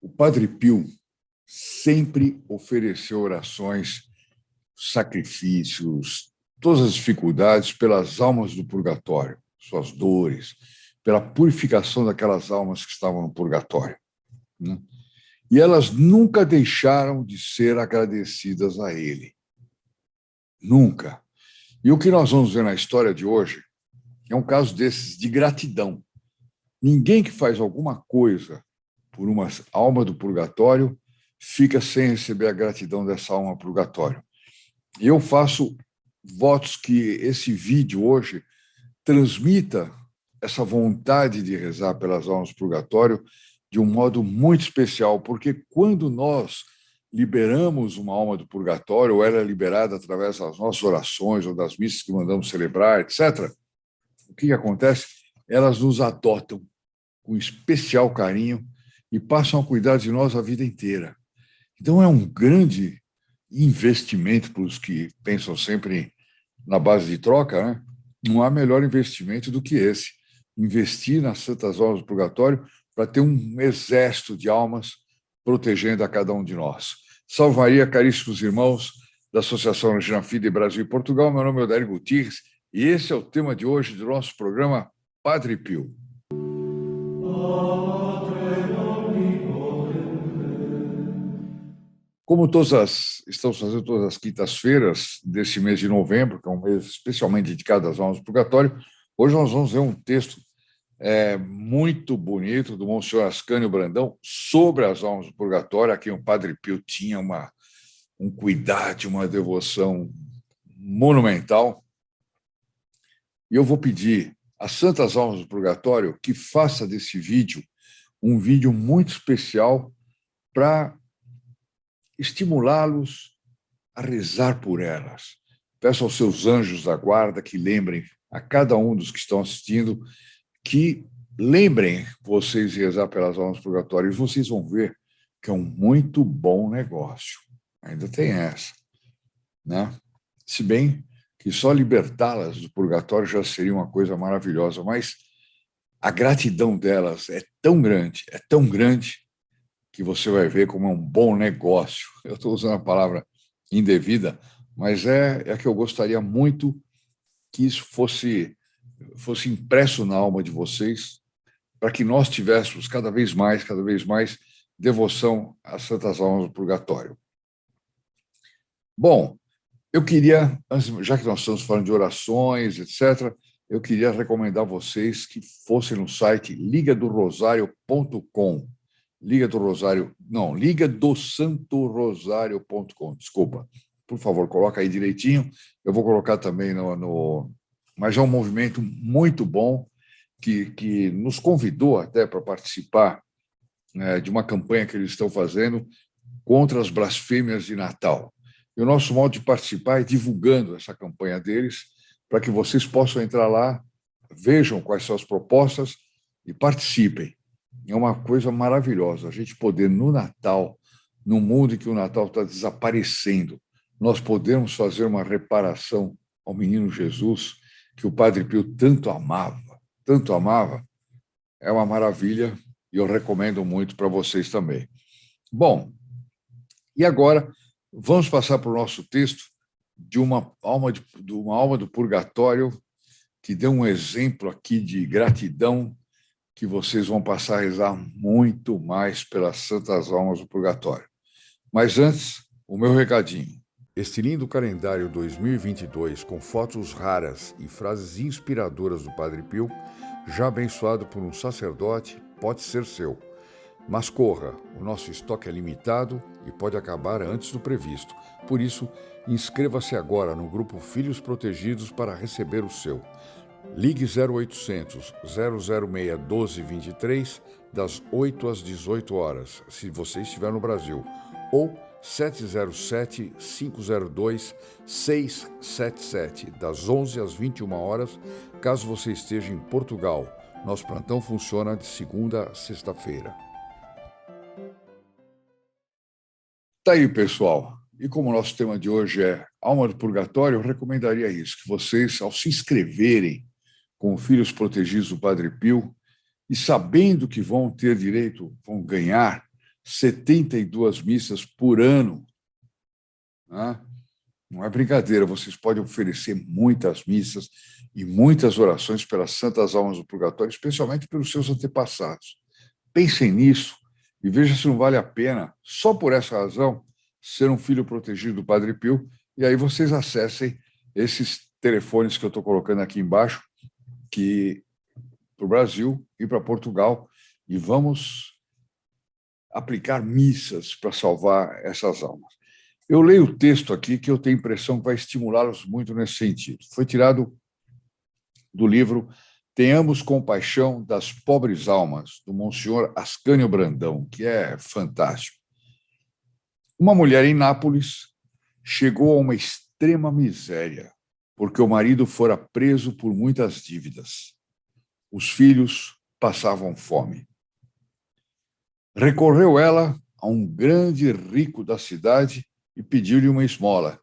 O Padre Pio sempre ofereceu orações, sacrifícios, todas as dificuldades pelas almas do purgatório, suas dores, pela purificação daquelas almas que estavam no purgatório, né? E elas nunca deixaram de ser agradecidas a ele. Nunca. E o que nós vamos ver na história de hoje é um caso desses de gratidão. Ninguém que faz alguma coisa por uma alma do purgatório fica sem receber a gratidão dessa alma purgatório. E eu faço votos que esse vídeo hoje transmita essa vontade de rezar pelas almas do purgatório de um modo muito especial, porque quando nós liberamos uma alma do purgatório, ou ela é liberada através das nossas orações ou das missas que mandamos celebrar, etc., o que acontece? Elas nos adotam com especial carinho e passam a cuidar de nós a vida inteira. Então, é um grande investimento para os que pensam sempre na base de troca, né? Não há melhor investimento do que esse. Investir nas santas almas do purgatório para ter um exército de almas protegendo a cada um de nós. Salve Maria, caríssimos irmãos da Associação Regina Fide Brasil e Portugal. Meu nome é Odair Gutierrez e esse é o tema de hoje do nosso programa Padre Pio. Como estamos fazendo todas as quintas-feiras desse mês de novembro, que é um mês especialmente dedicado às almas do purgatório, hoje nós vamos ver um texto muito bonito do Monsenhor Ascânio Brandão sobre as almas do purgatório, a quem o Padre Pio tinha um cuidado, uma devoção monumental. E eu vou pedir às santas almas do purgatório que faça desse vídeo um vídeo muito especial para estimulá-los a rezar por elas. Peço aos seus anjos da guarda que lembrem a cada um dos que estão assistindo que lembrem vocês de rezar pelas almas do purgatório e vocês vão ver que é um muito bom negócio. Ainda tem essa, né? Se bem que só libertá-las do purgatório já seria uma coisa maravilhosa, mas a gratidão delas é tão grande, que você vai ver como é um bom negócio. Eu estou usando a palavra indevida, mas é que eu gostaria muito que isso fosse impresso na alma de vocês, para que nós tivéssemos cada vez mais devoção às santas almas do purgatório. Bom, eu queria, já que nós estamos falando de orações, etc., eu queria recomendar a vocês que fossem no site ligadorosario.com. ligadosantorosario.com, desculpa. Por favor, coloca aí direitinho. Eu vou colocar também mas é um movimento muito bom que nos convidou até para participar, né, de uma campanha que eles estão fazendo contra as blasfêmias de Natal. E o nosso modo de participar é divulgando essa campanha deles, para que vocês possam entrar lá, vejam quais são as propostas e participem. É uma coisa maravilhosa a gente poder, no Natal, num mundo em que o Natal está desaparecendo, nós podemos fazer uma reparação ao menino Jesus, que o Padre Pio tanto amava, é uma maravilha e eu recomendo muito para vocês também. Bom, e agora vamos passar para o nosso texto de uma alma do purgatório que deu um exemplo aqui de gratidão, que vocês vão passar a rezar muito mais pelas santas almas do purgatório. Mas antes, o meu recadinho. Este lindo calendário 2022, com fotos raras e frases inspiradoras do Padre Pio, já abençoado por um sacerdote, pode ser seu. Mas corra, o nosso estoque é limitado e pode acabar antes do previsto. Por isso, inscreva-se agora no grupo Filhos Protegidos para receber o seu. Ligue 0800 006 1223, das 8 às 18 horas, se você estiver no Brasil, ou 707-502-677, das 11 às 21 horas, caso você esteja em Portugal. Nosso plantão funciona de segunda a sexta-feira. Tá aí, pessoal. E como o nosso tema de hoje é Alma do Purgatório, eu recomendaria isso, que vocês, ao se inscreverem com Filhos Protegidos do Padre Pio, e sabendo que vão ter direito, vão ganhar 72 missas por ano. Né? Não é brincadeira, vocês podem oferecer muitas missas e muitas orações pelas santas almas do purgatório, especialmente pelos seus antepassados. Pensem nisso e vejam se não vale a pena, só por essa razão, ser um filho protegido do Padre Pio, e aí vocês acessem esses telefones que eu estou colocando aqui embaixo, que para o Brasil e para Portugal, e vamos aplicar missas para salvar essas almas. Eu leio o texto aqui que eu tenho a impressão que vai estimulá-los muito nesse sentido. Foi tirado do livro Tenhamos Compaixão das Pobres Almas, do Monsenhor Ascânio Brandão, que é fantástico. Uma mulher em Nápoles chegou a uma extrema miséria, porque o marido fora preso por muitas dívidas. Os filhos passavam fome. Recorreu ela a um grande rico da cidade e pediu-lhe uma esmola.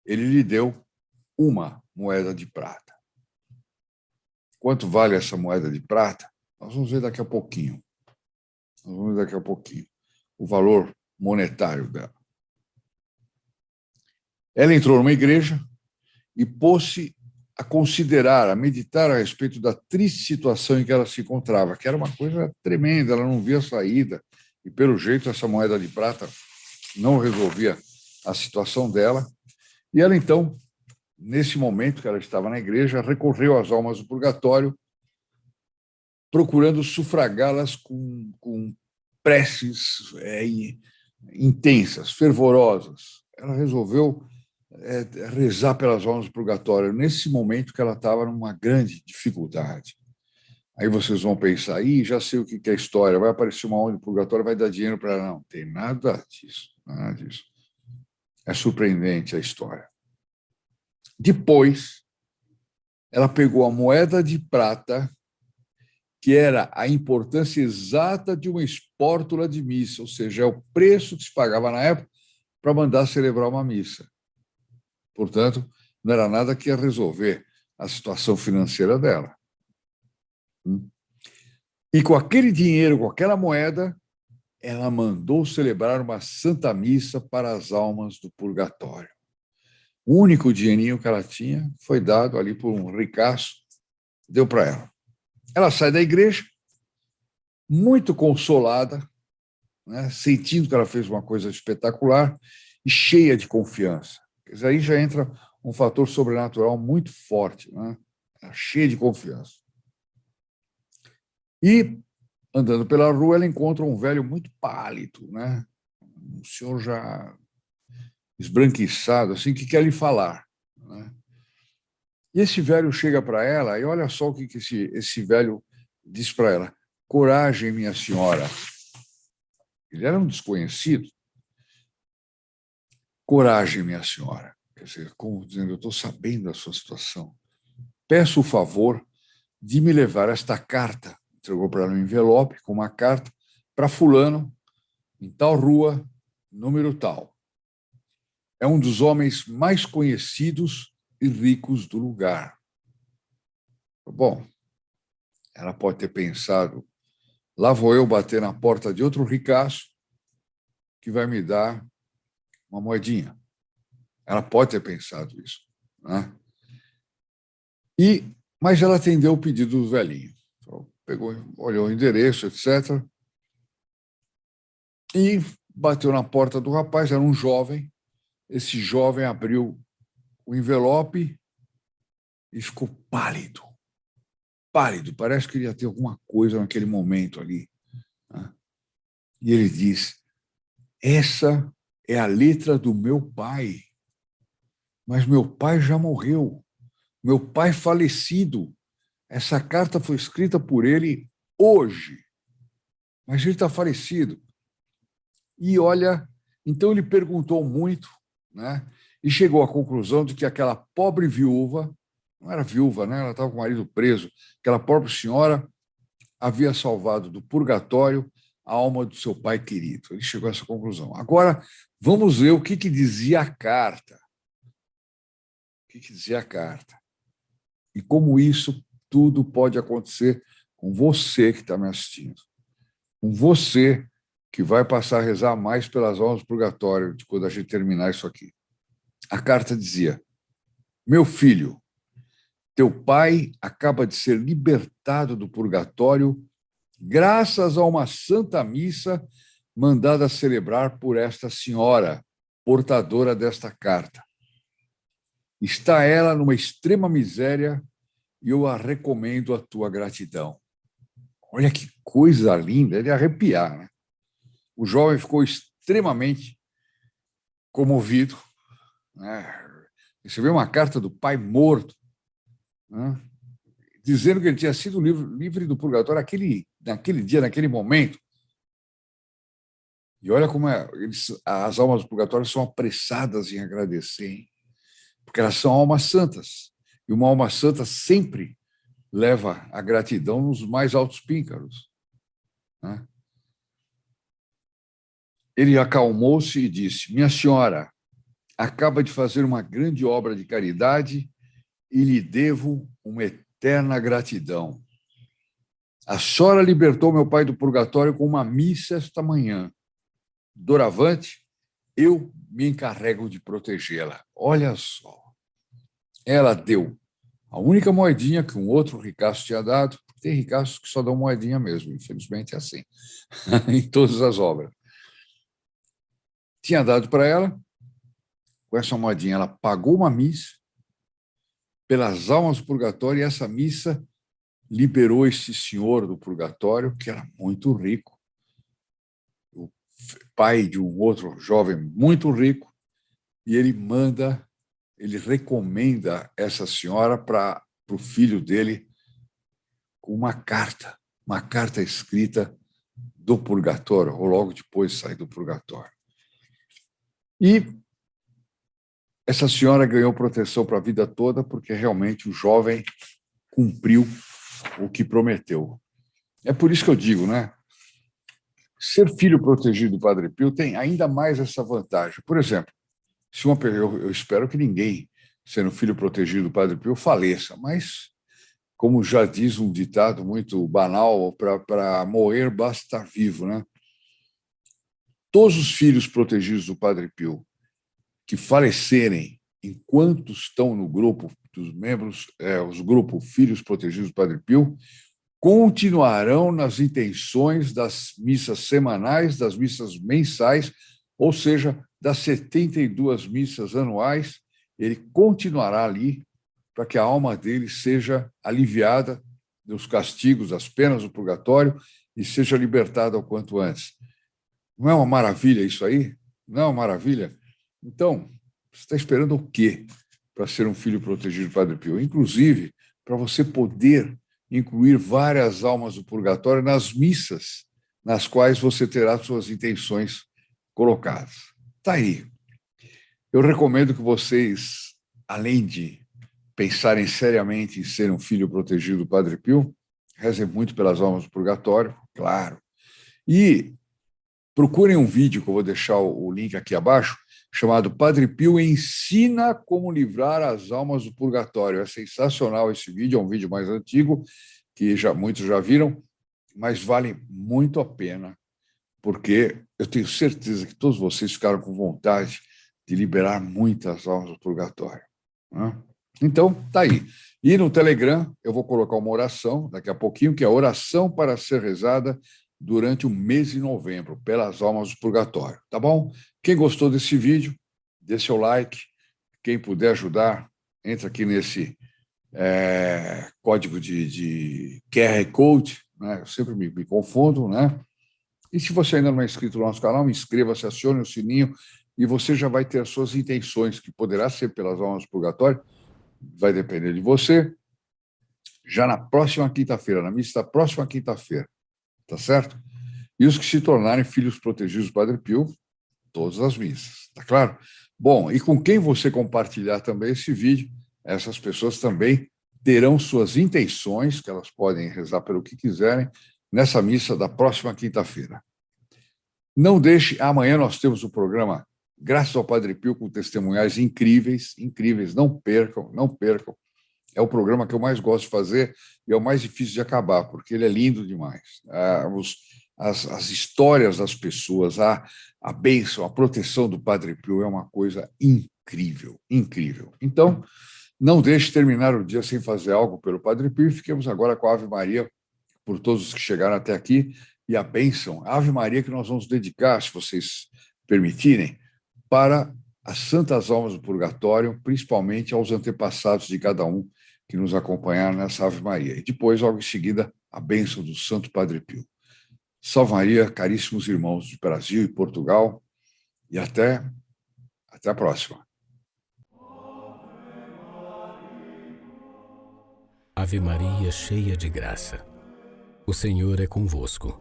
Ele lhe deu uma moeda de prata. Quanto vale essa moeda de prata? Nós vamos ver daqui a pouquinho. O valor monetário dela. Ela entrou numa igreja e pôs-se a considerar, a meditar a respeito da triste situação em que ela se encontrava, que era uma coisa tremenda, ela não via saída, e pelo jeito essa moeda de prata não resolvia a situação dela. E ela, então, nesse momento que ela estava na igreja, recorreu às almas do purgatório, procurando sufragá-las com preces intensas, fervorosas. Ela resolveu rezar pelas almas do purgatório, nesse momento que ela estava numa grande dificuldade. Aí vocês vão pensar, já sei o que é a história, vai aparecer uma alma do purgatório, vai dar dinheiro para ela. Não, tem nada disso, nada disso. É surpreendente a história. Depois, ela pegou a moeda de prata, que era a importância exata de uma espórtula de missa, ou seja, é o preço que se pagava na época para mandar celebrar uma missa. Portanto, não era nada que ia resolver a situação financeira dela. E com aquele dinheiro, com aquela moeda, ela mandou celebrar uma santa missa para as almas do purgatório. O único dinheirinho que ela tinha foi dado ali por um ricaço, deu para ela. Ela sai da igreja, muito consolada, né, sentindo que ela fez uma coisa espetacular e cheia de confiança. Quer dizer, aí já entra um fator sobrenatural muito forte, né? Cheia de confiança. E, andando pela rua, ela encontra um velho muito pálido, né? Um senhor já esbranquiçado, assim, que quer lhe falar. Né? E esse velho chega para ela e olha só o que esse velho diz para ela. Coragem, minha senhora. Ele era um desconhecido. Coragem, minha senhora. Quer dizer, como dizendo, eu estou sabendo da sua situação. Peço o favor de me levar esta carta. Entregou para ela um envelope com uma carta para fulano, em tal rua, número tal. É um dos homens mais conhecidos e ricos do lugar. Bom, ela pode ter pensado, lá vou eu bater na porta de outro ricaço que vai me dar uma moedinha. Ela pode ter pensado isso. Né? Mas ela atendeu o pedido do velhinho. Então, pegou, olhou o endereço, etc. E bateu na porta do rapaz, era um jovem. Esse jovem abriu o envelope e ficou pálido. Pálido, parece que ele ia ter alguma coisa naquele momento ali. Né? E ele diz, essa é a letra do meu pai. Mas meu pai já morreu. Meu pai falecido. Essa carta foi escrita por ele hoje. Mas ele está falecido. E olha, então ele perguntou muito, né? E chegou à conclusão de que aquela pobre viúva, não era viúva, né? Ela estava com o marido preso, aquela pobre senhora havia salvado do purgatório a alma do seu pai querido. Ele chegou a essa conclusão. Agora, vamos ver o que dizia a carta. O que dizia a carta. E como isso tudo pode acontecer com você que está me assistindo. Com você que vai passar a rezar mais pelas almas do purgatório quando a gente terminar isso aqui. A carta dizia: meu filho, teu pai acaba de ser libertado do purgatório graças a uma santa missa mandada celebrar por esta senhora, portadora desta carta. Está ela numa extrema miséria e eu a recomendo a tua gratidão. Olha que coisa linda, é de arrepiar, né? O jovem ficou extremamente comovido, né? Recebeu uma carta do pai morto, né? Dizendo que ele tinha sido livre do purgatório naquele dia, naquele momento. E olha como as almas do purgatório são apressadas em agradecer, hein? Porque elas são almas santas. E uma alma santa sempre leva a gratidão nos mais altos píncaros, né? Ele acalmou-se e disse: minha senhora, acaba de fazer uma grande obra de caridade e lhe devo uma eterna gratidão. A senhora libertou meu pai do purgatório com uma missa esta manhã. Doravante, eu me encarrego de protegê-la. Olha só. Ela deu a única moedinha que um outro ricaço tinha dado. Tem ricaços que só dão moedinha mesmo, infelizmente é assim, em todas as obras. Tinha dado para ela, com essa moedinha, ela pagou uma missa pelas almas do purgatório, e essa missa liberou esse senhor do purgatório, que era muito rico, o pai de um outro jovem muito rico, e ele recomenda essa senhora para o filho dele com uma carta escrita do purgatório, ou logo depois de sair do purgatório. E essa senhora ganhou proteção para a vida toda, porque realmente o jovem cumpriu o que prometeu. É por isso que eu digo, né? Ser filho protegido do Padre Pio tem ainda mais essa vantagem. Por exemplo, eu espero que ninguém, sendo filho protegido do Padre Pio, faleça, mas, como já diz um ditado muito banal, para morrer basta estar vivo, né? Todos os filhos protegidos do Padre Pio que falecerem enquanto estão no grupo dos membros, os grupos Filhos Protegidos do Padre Pio, continuarão nas intenções das missas semanais, das missas mensais, ou seja, das 72 missas anuais, ele continuará ali para que a alma dele seja aliviada dos castigos, das penas do purgatório e seja libertada o quanto antes. Não é uma maravilha isso aí? Não é uma maravilha? Então, você está esperando o quê para ser um filho protegido do Padre Pio? Inclusive, para você poder incluir várias almas do purgatório nas missas nas quais você terá suas intenções colocadas. Está aí. Eu recomendo que vocês, além de pensarem seriamente em ser um filho protegido do Padre Pio, rezem muito pelas almas do purgatório, claro. E procurem um vídeo, que eu vou deixar o link aqui abaixo, chamado Padre Pio ensina como livrar as almas do purgatório. É sensacional esse vídeo, é um vídeo mais antigo, que muitos já viram, mas vale muito a pena, porque eu tenho certeza que todos vocês ficaram com vontade de liberar muitas almas do purgatório, né? Então, tá aí. E no Telegram eu vou colocar uma oração, daqui a pouquinho, que é a oração para ser rezada durante o mês de novembro, pelas almas do purgatório, tá bom? Quem gostou desse vídeo, dê seu like. Quem puder ajudar, entra aqui nesse código de QR Code, né? Eu sempre me confundo, né? E se você ainda não é inscrito no nosso canal, inscreva-se, acione o sininho e você já vai ter as suas intenções, que poderá ser pelas almas do purgatório, vai depender de você, já na próxima quinta-feira, na missa da próxima quinta-feira, tá certo? E os que se tornarem filhos protegidos do Padre Pio, todas as missas, tá claro? Bom, e com quem você compartilhar também esse vídeo, essas pessoas também terão suas intenções, que elas podem rezar pelo que quiserem, nessa missa da próxima quinta-feira. Não deixe, amanhã nós temos o programa Graças ao Padre Pio, com testemunhais incríveis, incríveis, não percam, não percam. É o programa que eu mais gosto de fazer e é o mais difícil de acabar, porque ele é lindo demais. as histórias das pessoas, a bênção, a proteção do Padre Pio é uma coisa incrível, incrível. Então, não deixe terminar o dia sem fazer algo pelo Padre Pio. Fiquemos agora com a Ave Maria por todos os que chegaram até aqui e a bênção, a Ave Maria que nós vamos dedicar, se vocês permitirem, para as santas almas do purgatório, principalmente aos antepassados de cada um que nos acompanharam nessa Ave Maria. E depois, logo em seguida, a bênção do Santo Padre Pio. Salve Maria, caríssimos irmãos de Brasil e Portugal, e até a próxima. Ave Maria, cheia de graça, o Senhor é convosco.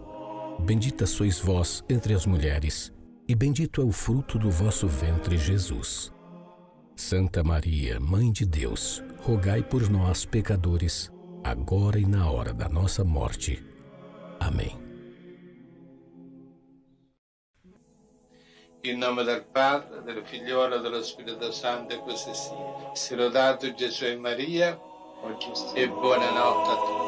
Bendita sois vós entre as mulheres, e bendito é o fruto do vosso ventre, Jesus. Santa Maria, Mãe de Deus, rogai por nós, pecadores, agora e na hora da nossa morte. Amém. In nome del Padre, del Figliolo e dello Spirito Santo, e così sia. Sia lodato Gesù e Maria, e buonanotte a tutti.